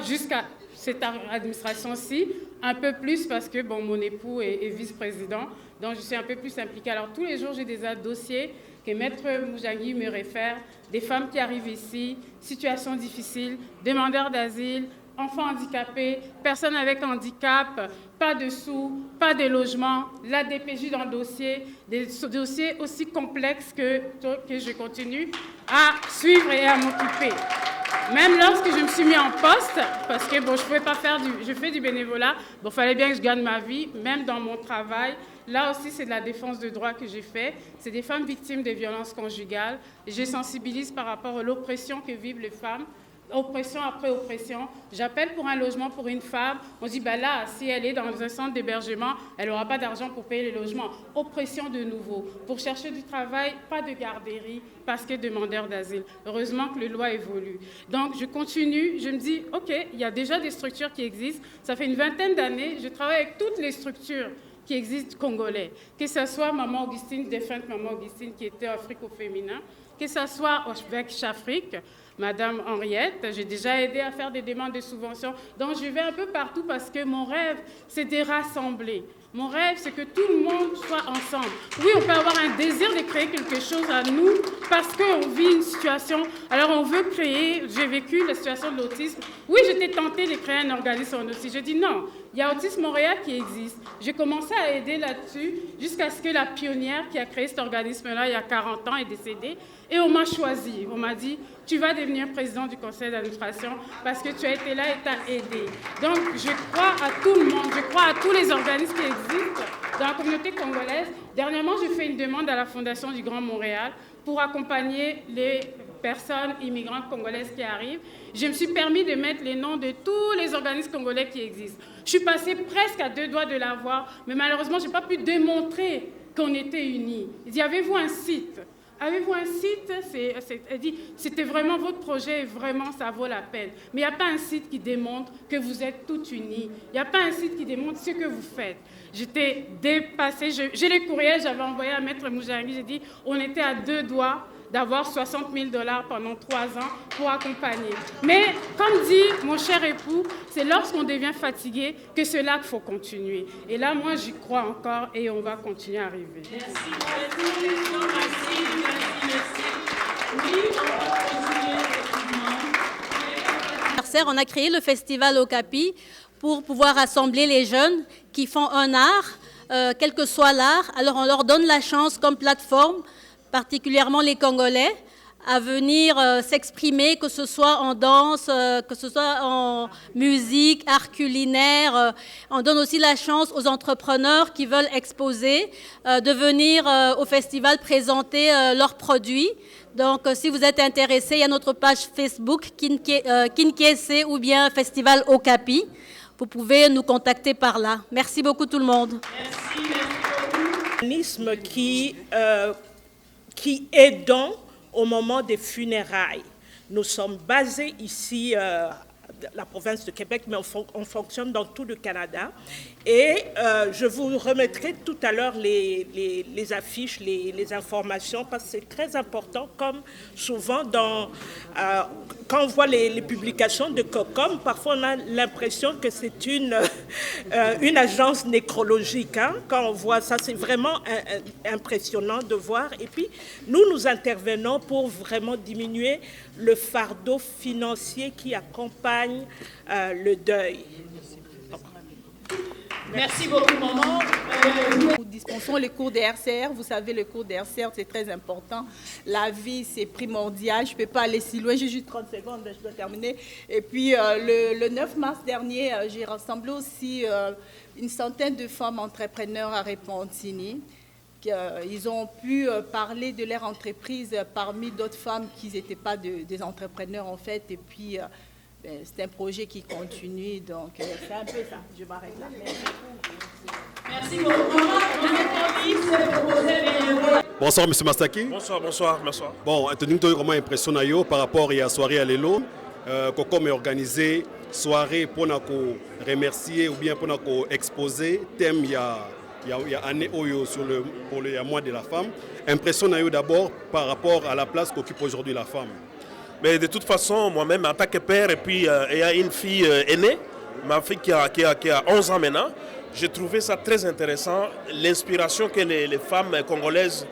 cette administration-ci, un peu plus parce que bon, mon époux est vice-président, donc je suis un peu plus impliquée. Alors tous les jours, j'ai des dossiers que Maître Moujangui me réfère, des femmes qui arrivent ici, situations difficiles, demandeurs d'asile, enfants handicapés, personnes avec handicap, pas de sous, pas de logement, la DPJ dans le dossier, des dossiers aussi complexes que je continue à suivre et à m'occuper. Même lorsque je me suis mis en poste, parce que bon, je pouvais pas faire je fais du bénévolat, bon, fallait bien que je gagne ma vie, même dans mon travail. Là aussi, c'est de la défense de droit que j'ai fait. C'est des femmes victimes de violences conjugales. Je sensibilise par rapport à l'oppression que vivent les femmes. Oppression après oppression. J'appelle pour un logement pour une femme. On dit, ben là, si elle est dans un centre d'hébergement, elle n'aura pas d'argent pour payer le logement. Oppression de nouveau. Pour chercher du travail, pas de garderie, parce que demandeur d'asile. Heureusement que les lois évoluent. Donc, je continue. Je me dis, OK, il y a déjà des structures qui existent. Ça fait une vingtaine d'années. Je travaille avec toutes les structures qui existent congolais. Que ce soit Maman Augustine, défunte Maman Augustine, qui était Afrique au féminin. Que ce soit avec Chafrique, Madame Henriette, j'ai déjà aidé à faire des demandes de subventions. Donc, je vais un peu partout parce que mon rêve, c'est de rassembler. Mon rêve, c'est que tout le monde soit ensemble. Oui, on peut avoir un désir de créer quelque chose à nous parce qu'on vit une situation. Alors, on veut créer, j'ai vécu la situation de l'autisme. Oui, j'étais tentée de créer un organisme en autisme. Je dis non, il y a Autisme Montréal qui existe. J'ai commencé à aider là-dessus jusqu'à ce que la pionnière qui a créé cet organisme-là il y a 40 ans est décédée. Et on m'a choisi. On m'a dit, tu vas devenir président du conseil d'administration parce que tu as été là et t'as aidé. Donc, je crois à tout le monde. Je crois à tous les organismes qui existent dans la communauté congolaise. Dernièrement, j'ai fait une demande à la Fondation du Grand Montréal pour accompagner les personnes immigrantes congolaises qui arrivent. Je me suis permis de mettre les noms de tous les organismes congolais qui existent. Je suis passée presque à 2 doigts de l'avoir, mais malheureusement, je n'ai pas pu démontrer qu'on était unis. Il dit, avez-vous un site ? Avez-vous un site? Elle dit, c'était vraiment votre projet et vraiment ça vaut la peine. Mais il n'y a pas un site qui démontre que vous êtes toutes unies. Il n'y a pas un site qui démontre ce que vous faites. J'étais dépassée. J'ai les courriels, j'avais envoyé à Maître Moujangui. J'ai dit, on était à 2 doigts d'avoir 60 000 $ pendant 3 ans pour accompagner. Mais comme dit mon cher époux, c'est lorsqu'on devient fatigué que c'est là qu'il faut continuer. Et là, moi, j'y crois encore et on va continuer à arriver. Merci. Oui, on va continuer effectivement. On a créé le festival Okapi pour pouvoir rassembler les jeunes qui font un art, quel que soit l'art. Alors, on leur donne la chance comme plateforme, particulièrement les Congolais, à venir s'exprimer, que ce soit en danse, que ce soit en musique, art culinaire. On donne aussi la chance aux entrepreneurs qui veulent exposer de venir au festival présenter leurs produits. Donc, si vous êtes intéressés, il y a notre page Facebook, Kinkiese ou bien Festival Okapi. Vous pouvez nous contacter par là. Merci beaucoup tout le monde. Merci beaucoup. Qui aidons au moment des funérailles. Nous sommes basés ici, la province de Québec, mais on fonctionne dans tout le Canada. Et je vous remettrai tout à l'heure les affiches, les informations, parce que c'est très important, comme souvent quand on voit les publications de COCOM, parfois on a l'impression que c'est une agence nécrologique. Hein? Quand on voit ça, c'est vraiment impressionnant de voir. Et puis, nous intervenons pour vraiment diminuer le fardeau financier qui accompagne le deuil. Merci beaucoup, maman. Nous dispensons les cours d'RCR. Vous savez, le cours d'RCR, c'est très important. La vie, c'est primordial. Je ne peux pas aller si loin. J'ai juste 30 secondes, je dois terminer. Et puis, le 9 mars dernier, j'ai rassemblé aussi une centaine de femmes entrepreneurs à Repentigny. Ils ont pu parler de leur entreprise parmi d'autres femmes qui n'étaient pas des entrepreneurs, en fait. Et puis, c'est un projet qui continue, donc c'est un peu ça. Je m'arrête là. Merci beaucoup. Bonsoir, M. Mastaki. Bonsoir. Bon, nous avons vraiment impression par rapport à la soirée à l'élo. Comme organisé soirée pour nous remercier ou bien pour nous exposer thème il y a année pour le mois de la femme. Impression d'abord par rapport à la place qu'occupe aujourd'hui la femme. Mais de toute façon, moi-même, en tant que père et puis ayant une fille aînée, ma fille qui a 11 ans maintenant, j'ai trouvé ça très intéressant, l'inspiration que les femmes congolaises,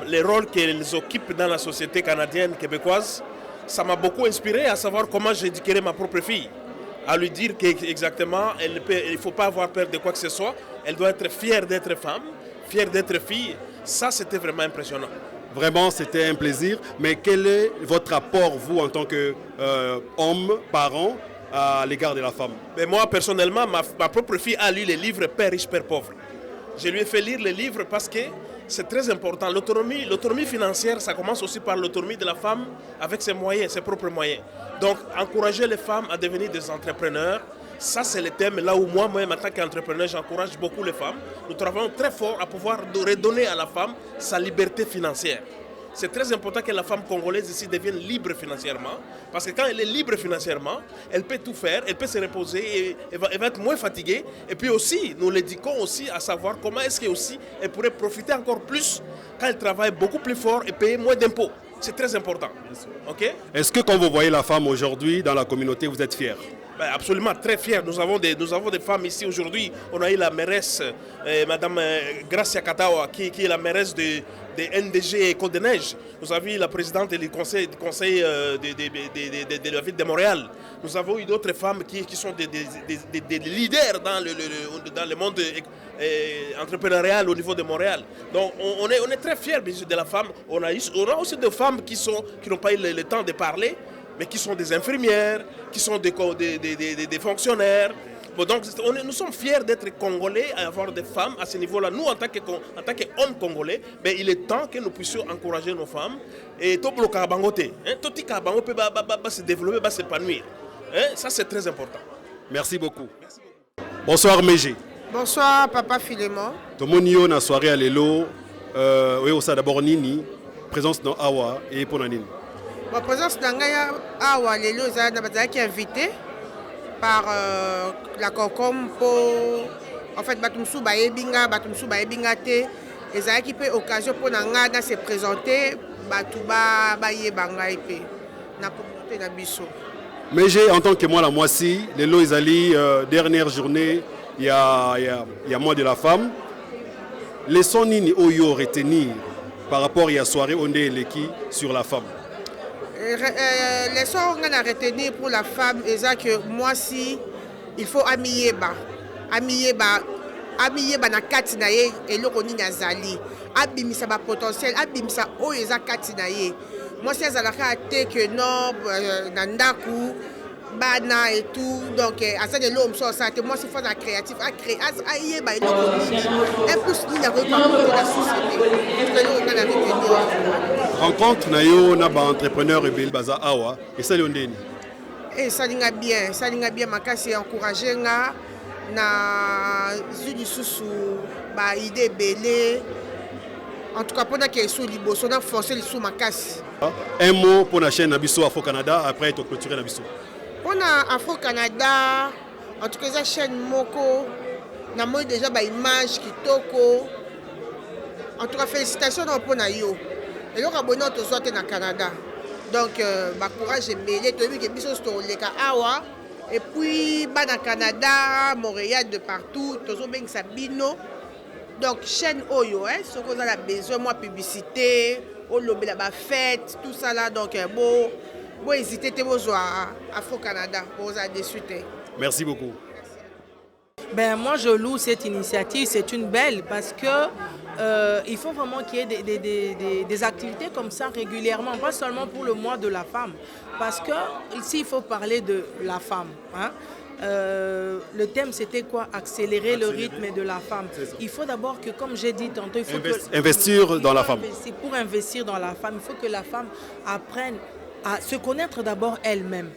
les rôles qu'elles occupent dans la société canadienne, québécoise, ça m'a beaucoup inspiré à savoir comment j'éduquerai ma propre fille. À lui dire qu'exactement, il ne faut pas avoir peur de quoi que ce soit, elle doit être fière d'être femme, fière d'être fille. Ça, c'était vraiment impressionnant. Vraiment, c'était un plaisir. Mais quel est votre rapport, vous, en tant qu'homme, parent, à l'égard de la femme? Mais moi, personnellement, ma propre fille a lu les livres Père riche, Père pauvre. Je lui ai fait lire les livres parce que c'est très important. L'autonomie financière, ça commence aussi par l'autonomie de la femme avec ses moyens, ses propres moyens. Donc, encourager les femmes à devenir des entrepreneurs, ça c'est le thème là où moi-même, en tant qu'entrepreneur, j'encourage beaucoup les femmes. Nous travaillons très fort à pouvoir redonner à la femme sa liberté financière. C'est très important que la femme congolaise ici devienne libre financièrement, parce que quand elle est libre financièrement, elle peut tout faire, elle peut se reposer, et elle va être moins fatiguée. Et puis aussi, nous l'éduquons aussi à savoir comment est-ce qu'elle pourrait profiter encore plus quand elle travaille beaucoup plus fort et payer moins d'impôts. C'est très important. Okay? Est-ce que quand vous voyez la femme aujourd'hui dans la communauté, vous êtes fiers? Ben absolument, très fiers. Nous avons des femmes ici aujourd'hui. On a eu la mairesse, Madame Gracia Katawa, qui est la mairesse de NDG Côte-des-Neiges. Nous avons eu la présidente du conseil de la ville de Montréal. Nous avons eu d'autres femmes qui sont des leaders dans le monde entrepreneurial au niveau de Montréal. Donc on est très fiers de la femme. On a aussi des femmes qui n'ont pas eu le temps de parler, mais qui sont des infirmières, qui sont des fonctionnaires. Bon, donc nous sommes fiers d'être Congolais, à avoir des femmes à ce niveau-là. Nous, en tant qu'hommes congolais, mais il est temps que nous puissions encourager nos femmes. Et tout le Kabangote, tout le Kabango peut se développer, va s'épanouir. Ça, c'est très important. Merci beaucoup. Bonsoir, Mégé. Bonsoir, Papa Philémon. Tomonio na soirée à l'élo. Oui, on d'abord Nini, présence dans Awa et Ponanini. Ma présence dans Awa, l'élo, qui est invité par la COCOM pour en fait Batumsou Baebinga Te et ça qui peut occasion pour Nanga de se présenter Batuba Bayebanga EP na communauté na biso. Mais j'ai en tant que moi la moisi les lois Izali dernière journée il y a mois de la femme. Les sons nini oyo retenir par rapport à la soirée on est l'équipe sur la femme. Les sorts qu'on a retenir pour la femme, c'est que moi si il faut amiller na kati na ye eloko nini azali abimisa ba potentiel abimisa oyo eza kati na ye moi si azalaka te que non na ndaku bana et tout donc asa de l'homme so ça moi si faut la créatif à créer ayeba eloko nini et plus ni na repartir la société rencontre na yo na ba entrepreneur ebel baza awa et ça ndeni ça linga bien makasi encourager nga na zuli susu ba idée belé en tout cas pendant que sous liboso na forcer le sous makasi. Un mot pour la chaîne Abisso Afro Canada après être clôturé Abisso. On a Afro Canada en tout cas la chaîne moko na moi déjà ba image kitoko en tout cas félicitations pour na yo et donc abonné to soit na Canada donc ba courage belé to bi que biso sto leka awa et puis bana Canada Montréal de partout tozo beng sabino donc chaîne oyo ce qu'on a besoin moi publicité au lobby la ba fête tout ça là donc bon hésiter te besoin Afro Canada pour ça dessus. Merci beaucoup. Ben moi je loue cette initiative, c'est une belle parce que il faut vraiment qu'il y ait des activités comme ça régulièrement, pas seulement pour le mois de la femme, parce que ici il faut parler de la femme. Hein? Le thème c'était quoi? Accélérer le rythme de la femme. Il faut d'abord que, comme j'ai dit tantôt, il faut investir dans la femme. Pour investir dans la femme, il faut que la femme apprenne à se connaître d'abord elle-même.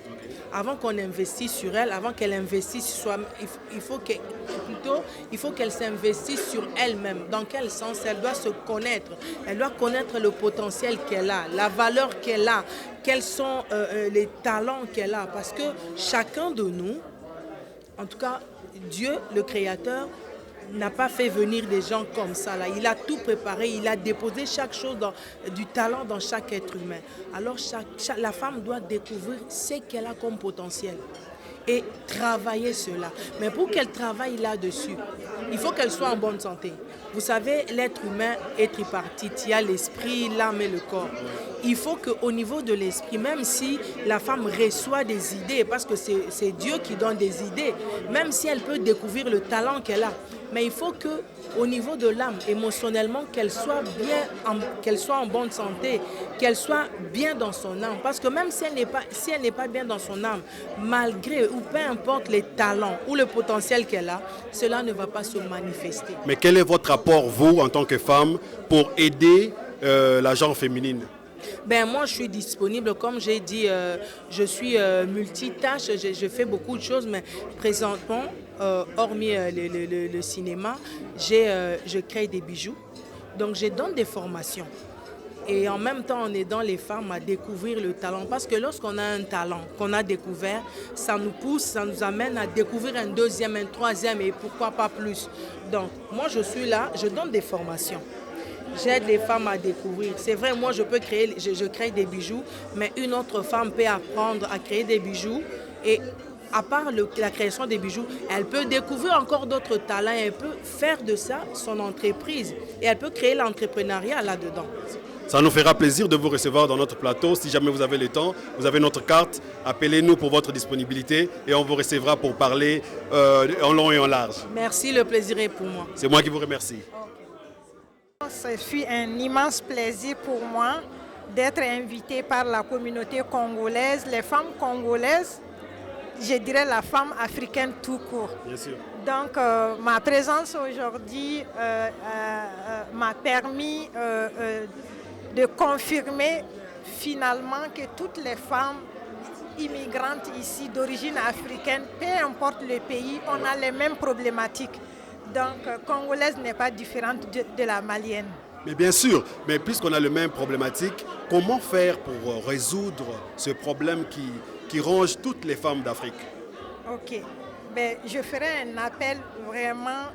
Avant qu'on investisse sur elle, avant qu'elle investisse sur soi, il faut qu'elle s'investisse sur elle-même. Dans quel sens? Elle doit se connaître. Elle doit connaître le potentiel qu'elle a, la valeur qu'elle a, quels sont les talents qu'elle a. Parce que chacun de nous, en tout cas, Dieu, le Créateur, n'a pas fait venir des gens comme ça. Là. Il a tout préparé, il a déposé chaque chose, du talent dans chaque être humain. Alors la femme doit découvrir ce qu'elle a comme potentiel. et travailler cela. Mais pour qu'elle travaille là-dessus, il faut qu'elle soit en bonne santé. Vous savez, l'être humain est tripartite. Il y a l'esprit, l'âme et le corps. Il faut qu'au niveau de l'esprit, même si la femme reçoit des idées, parce que c'est Dieu qui donne des idées, même si elle peut découvrir le talent qu'elle a, mais il faut qu'au niveau de l'âme, émotionnellement, qu'elle soit en bonne santé, qu'elle soit bien dans son âme. Parce que même si elle n'est pas bien dans son âme, malgré ou peu importe les talents ou le potentiel qu'elle a, cela ne va pas se manifester. Mais quel est votre apport, vous, en tant que femme, pour aider la genre féminine? Ben, moi, je suis disponible. Comme j'ai dit, je suis multitâche, je fais beaucoup de choses, mais présentement, hormis le cinéma, je crée des bijoux. Donc, je donne des formations. Et en même temps, on aidant les femmes à découvrir le talent. Parce que lorsqu'on a un talent qu'on a découvert, ça nous pousse, ça nous amène à découvrir un deuxième, un troisième et pourquoi pas plus. Donc, moi, je suis là, je donne des formations. J'aide les femmes à découvrir. C'est vrai, moi, je crée des bijoux, mais une autre femme peut apprendre à créer des bijoux. Et à part la création des bijoux, elle peut découvrir encore d'autres talents. Elle peut faire de ça son entreprise. Et elle peut créer l'entrepreneuriat là-dedans. Ça nous fera plaisir de vous recevoir dans notre plateau. Si jamais vous avez le temps, vous avez notre carte, appelez-nous pour votre disponibilité et on vous recevra pour parler en long et en large. Merci, le plaisir est pour moi. C'est moi qui vous remercie. Ce fut un immense plaisir pour moi d'être invitée par la communauté congolaise, les femmes congolaises, je dirais la femme africaine tout court. Bien sûr. Donc ma présence aujourd'hui m'a permis de confirmer finalement que toutes les femmes immigrantes ici d'origine africaine, peu importe le pays, on a les mêmes problématiques. Donc, congolaise n'est pas différente de la malienne. Mais bien sûr, mais puisqu'on a les mêmes problématiques, comment faire pour résoudre ce problème qui ronge toutes les femmes d'Afrique? Ok. Ben, je ferai un appel vraiment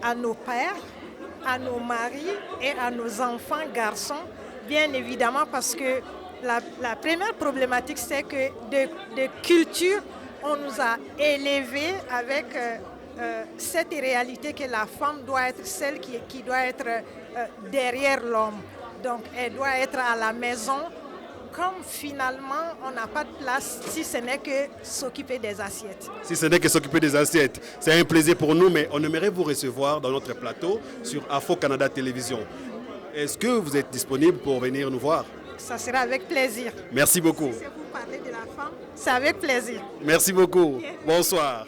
à nos pères, à nos maris et à nos enfants garçons, bien évidemment, parce que la première problématique, c'est que de culture, on nous a élevés avec cette réalité que la femme doit être celle qui doit être derrière l'homme. Donc, elle doit être à la maison. Comme finalement, on n'a pas de place si ce n'est que s'occuper des assiettes. Si ce n'est que s'occuper des assiettes. C'est un plaisir pour nous, mais on aimerait vous recevoir dans notre plateau sur Afro Canada Télévision. Est-ce que vous êtes disponible pour venir nous voir? Ça sera avec plaisir. Merci beaucoup. Si vous parlez de la femme, c'est avec plaisir. Merci beaucoup. Bonsoir.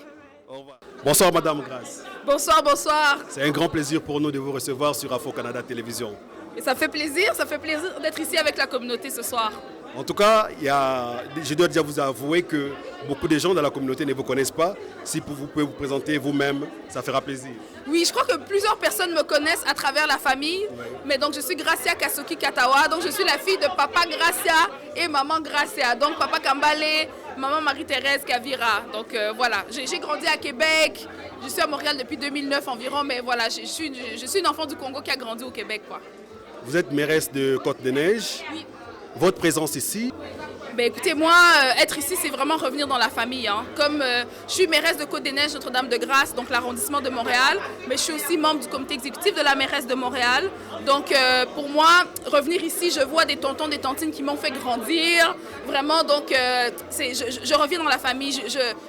Au revoir. Bonsoir, Madame Grace. Bonsoir, bonsoir. C'est un grand plaisir pour nous de vous recevoir sur Afro Canada Télévision. Et ça fait plaisir d'être ici avec la communauté ce soir. En tout cas, je dois déjà vous avouer que beaucoup de gens dans la communauté ne vous connaissent pas. Si vous pouvez vous présenter vous-même, ça fera plaisir. Oui, je crois que plusieurs personnes me connaissent à travers la famille. Oui. Mais donc, je suis Gracia Kasoki Katawa. Donc, je suis la fille de Papa Gracia et Maman Gracia. Donc, Papa Kambale, Maman Marie-Thérèse Kavira. Donc, voilà. J'ai grandi à Québec. Je suis à Montréal depuis 2009 environ. Mais voilà, je suis une enfant du Congo qui a grandi au Québec, quoi. Vous êtes mairesse de Côte-des-Neiges. Oui. Votre présence ici? Ben écoutez, moi, être ici, c'est vraiment revenir dans la famille. Hein. Comme je suis mairesse de Côte-des-Neiges, Notre-Dame-de-Grâce, donc l'arrondissement de Montréal, mais je suis aussi membre du comité exécutif de la mairesse de Montréal. Donc, pour moi, revenir ici, je vois des tontons, des tantines qui m'ont fait grandir. Vraiment, donc, je reviens dans la famille.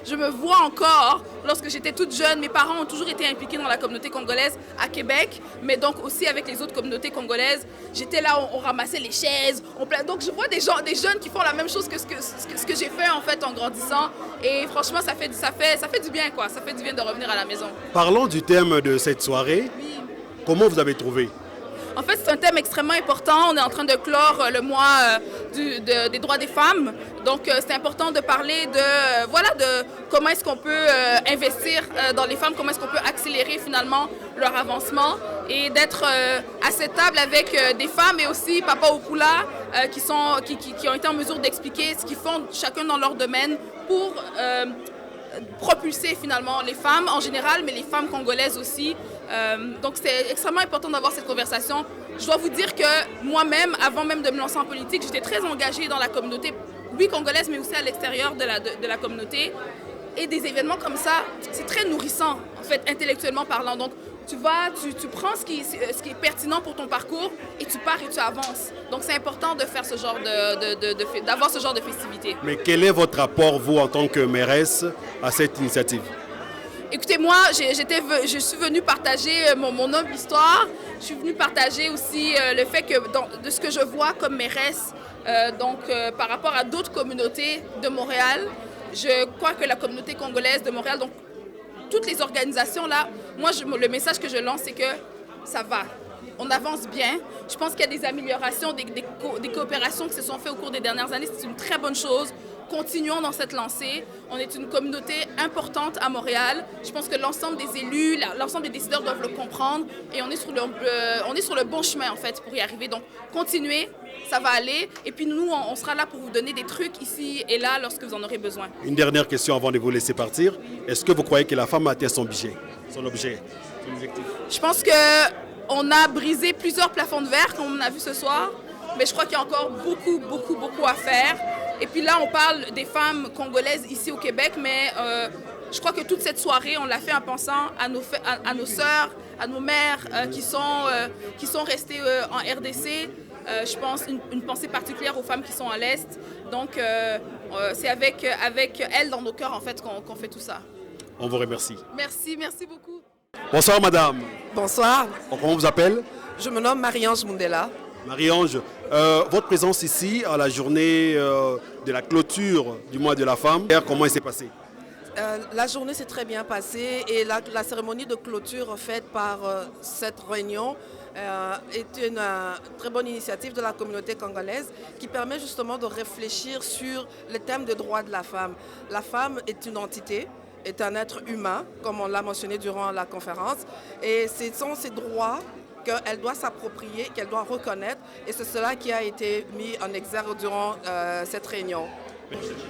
Je me vois encore, lorsque j'étais toute jeune, mes parents ont toujours été impliqués dans la communauté congolaise à Québec, mais donc aussi avec les autres communautés congolaises. J'étais là, on ramassait les chaises. Donc, je vois des jeunes qui font la même chose que ce que j'ai fait en fait en grandissant, et franchement ça fait du bien, quoi. Ça fait du bien de revenir à la maison. Parlons du thème de cette soirée. Oui. Comment vous avez trouvé? En fait, c'est un thème extrêmement important. On est en train de clore le mois des droits des femmes. Donc, c'est important de parler de comment est-ce qu'on peut investir dans les femmes, comment est-ce qu'on peut accélérer finalement leur avancement et d'être à cette table avec des femmes et aussi Papa Okula qui ont été en mesure d'expliquer ce qu'ils font chacun dans leur domaine pour propulser finalement les femmes en général, mais les femmes congolaises aussi. Donc c'est extrêmement important d'avoir cette conversation. Je dois vous dire que moi-même, avant même de me lancer en politique, j'étais très engagée dans la communauté, oui congolaise, mais aussi à l'extérieur de la communauté. Et des événements comme ça, c'est très nourrissant, en fait, intellectuellement parlant. Donc, tu prends ce qui est pertinent pour ton parcours et tu pars et tu avances. Donc, c'est important de faire ce genre d'avoir ce genre de festivité. Mais quel est votre rapport, vous, en tant que mairesse, à cette initiative? Écoutez, moi, je suis venue partager mon humble histoire. Je suis venue partager aussi le fait que, de ce que je vois comme mairesse, par rapport à d'autres communautés de Montréal, je crois que la communauté congolaise de Montréal, donc toutes les organisations là, moi, le message que je lance, c'est que ça va. On avance bien. Je pense qu'il y a des améliorations, des coopérations qui se sont faites au cours des dernières années. C'est une très bonne chose. Continuons dans cette lancée. On est une communauté importante à Montréal. Je pense que l'ensemble des élus, l'ensemble des décideurs doivent le comprendre. Et on est sur le bon chemin, en fait, pour y arriver. Donc, continuez, ça va aller. Et puis, nous, on sera là pour vous donner des trucs ici et là lorsque vous en aurez besoin. Une dernière question avant de vous laisser partir. Est-ce que vous croyez que la femme a atteint son objectif? Je pense qu'on a brisé plusieurs plafonds de verre, comme on a vu ce soir. Mais je crois qu'il y a encore beaucoup à faire. Et puis là, on parle des femmes congolaises ici au Québec, mais je crois que toute cette soirée, on l'a fait en pensant à nos sœurs, à nos mères qui sont restées en RDC. Je pense une pensée particulière aux femmes qui sont à l'Est. Donc, c'est avec elles dans nos cœurs, en fait, qu'on fait tout ça. On vous remercie. Merci beaucoup. Bonsoir, madame. Bonsoir. Comment on vous appelle? Je me nomme Marie-Ange Mundela. Marie-Ange, votre présence ici à la journée de la clôture du mois de la femme, comment elle s'est passée? La journée s'est très bien passée et la cérémonie de clôture faite par cette réunion est une très bonne initiative de la communauté congolaise qui permet justement de réfléchir sur le thème des droits de la femme. La femme est une entité, est un être humain, comme on l'a mentionné durant la conférence, et ce sont ces droits qu'elle doit s'approprier, qu'elle doit reconnaître, et c'est cela qui a été mis en exergue durant cette réunion.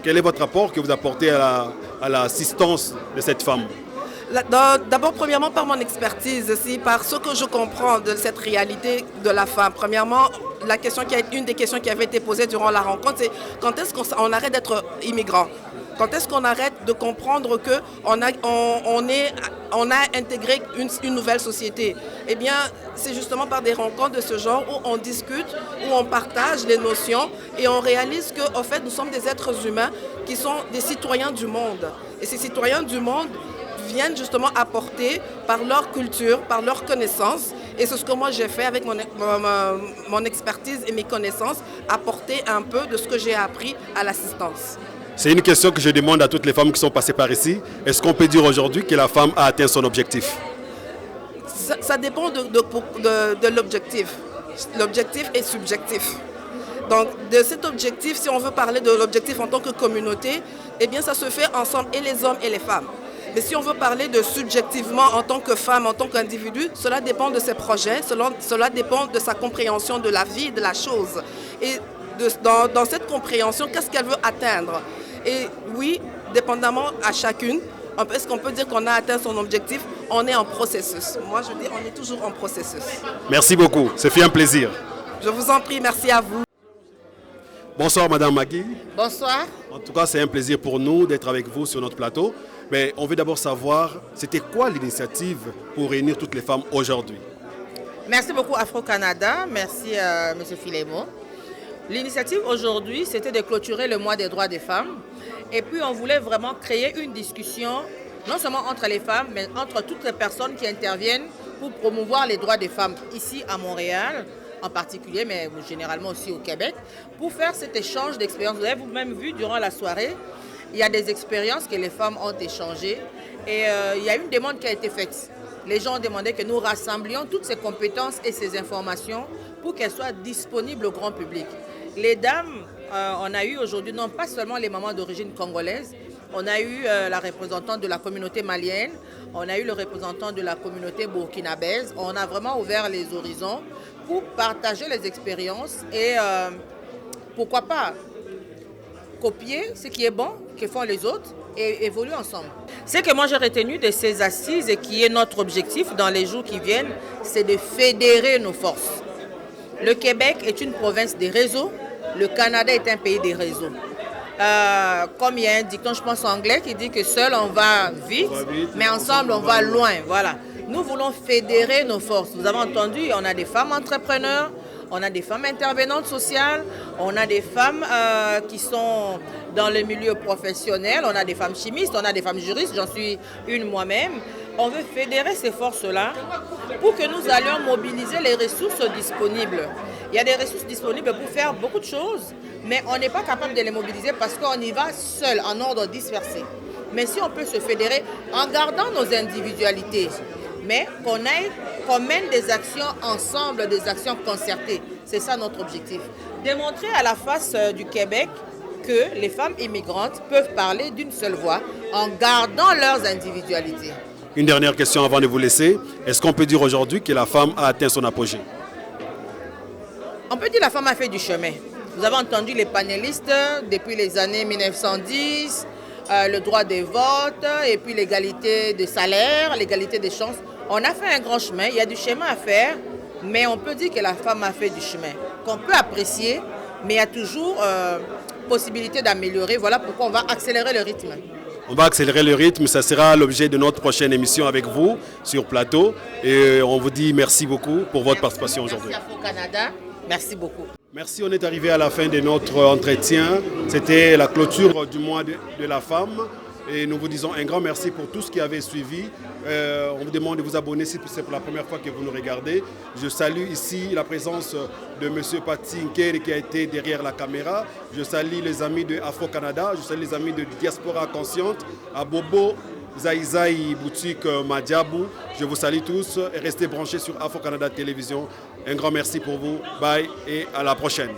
Quel est votre rapport que vous apportez à l'assistance de cette femme? D'abord, premièrement, par mon expertise, aussi, par ce que je comprends de cette réalité de la femme. Premièrement, une des questions qui avait été posée durant la rencontre, c'est quand est-ce qu'on arrête d'être immigrant? Quand est-ce qu'on arrête de comprendre qu'on a intégré une nouvelle société? Eh bien, c'est justement par des rencontres de ce genre où on discute, où on partage les notions et on réalise qu'en fait, nous sommes des êtres humains qui sont des citoyens du monde. Et ces citoyens du monde viennent justement apporter par leur culture, par leur connaissance. Et c'est ce que moi j'ai fait avec mon expertise et mes connaissances, apporter un peu de ce que j'ai appris à l'assistance. C'est une question que je demande à toutes les femmes qui sont passées par ici. Est-ce qu'on peut dire aujourd'hui que la femme a atteint son objectif? Ça dépend de l'objectif. L'objectif est subjectif. Donc, de cet objectif, si on veut parler de l'objectif en tant que communauté, eh bien, ça se fait ensemble, et les hommes et les femmes. Mais si on veut parler de subjectivement en tant que femme, en tant qu'individu, cela dépend de ses projets, cela dépend de sa compréhension de la vie, de la chose. Et dans cette compréhension, qu'est-ce qu'elle veut atteindre? Et oui, dépendamment à chacune, est-ce qu'on peut dire qu'on a atteint son objectif? On est en processus. Moi, je dis on est toujours en processus. Merci beaucoup, ça fait un plaisir. Je vous en prie, merci à vous. Bonsoir, Madame Magui. Bonsoir. En tout cas, c'est un plaisir pour nous d'être avec vous sur notre plateau. Mais on veut d'abord savoir, c'était quoi l'initiative pour réunir toutes les femmes aujourd'hui? Merci beaucoup Afro-Canada, merci M. Filémon. L'initiative aujourd'hui, c'était de clôturer le mois des droits des femmes. Et puis on voulait vraiment créer une discussion, non seulement entre les femmes, mais entre toutes les personnes qui interviennent pour promouvoir les droits des femmes ici à Montréal, en particulier, mais généralement aussi au Québec, pour faire cet échange d'expériences. Vous avez vous-même vu durant la soirée, il y a des expériences que les femmes ont échangées et il y a une demande qui a été faite. Les gens ont demandé que nous rassemblions toutes ces compétences et ces informations pour qu'elles soient disponibles au grand public. Les dames, on a eu aujourd'hui, non pas seulement les mamans d'origine congolaise, on a eu la représentante de la communauté malienne, on a eu le représentant de la communauté burkinabèse. On a vraiment ouvert les horizons pour partager les expériences et pourquoi pas copier ce qui est bon, que font les autres et évoluer ensemble. Ce que moi j'ai retenu de ces assises et qui est notre objectif dans les jours qui viennent, c'est de fédérer nos forces. Le Québec est une province des réseaux, le Canada est un pays des réseaux. comme il y a un dicton, je pense anglais, qui dit que seul on va vite, mais ensemble on va loin. Voilà. Nous voulons fédérer nos forces. Vous avez entendu, on a des femmes entrepreneurs, on a des femmes intervenantes sociales, on a des femmes qui sont dans le milieu professionnel, on a des femmes chimistes, on a des femmes juristes, j'en suis une moi-même. On veut fédérer ces forces-là pour que nous allions mobiliser les ressources disponibles. Il y a des ressources disponibles pour faire beaucoup de choses, mais on n'est pas capable de les mobiliser parce qu'on y va seul, en ordre dispersé. Mais si on peut se fédérer en gardant nos individualités, mais qu'on mène des actions ensemble, des actions concertées. C'est ça notre objectif. Démontrer à la face du Québec que les femmes immigrantes peuvent parler d'une seule voix en gardant leurs individualités. Une dernière question avant de vous laisser. Est-ce qu'on peut dire aujourd'hui que la femme a atteint son apogée? On peut dire que la femme a fait du chemin. Vous avez entendu les panélistes depuis les années 1910, le droit des votes et puis l'égalité de salaire, l'égalité des chances. On a fait un grand chemin, il y a du chemin à faire, mais on peut dire que la femme a fait du chemin, qu'on peut apprécier, mais il y a toujours possibilité d'améliorer. Voilà pourquoi on va accélérer le rythme. On va accélérer le rythme, ça sera l'objet de notre prochaine émission avec vous sur Plateau. Et on vous dit merci beaucoup pour votre participation aujourd'hui. Merci à Afro-Canada, merci beaucoup. Merci, on est arrivé à la fin de notre entretien. C'était la clôture du mois de la femme. Et nous vous disons un grand merci pour tout ce qui avait suivi. On vous demande de vous abonner si c'est pour la première fois que vous nous regardez. Je salue ici la présence de M. Paty Nkere qui a été derrière la caméra. Je salue les amis de Afro-Canada. Je salue les amis de Diaspora Consciente, à Bobo, Zaïzaï, Boutique Madiabou. Je vous salue tous et restez branchés sur Afro-Canada Télévision. Un grand merci pour vous. Bye et à la prochaine.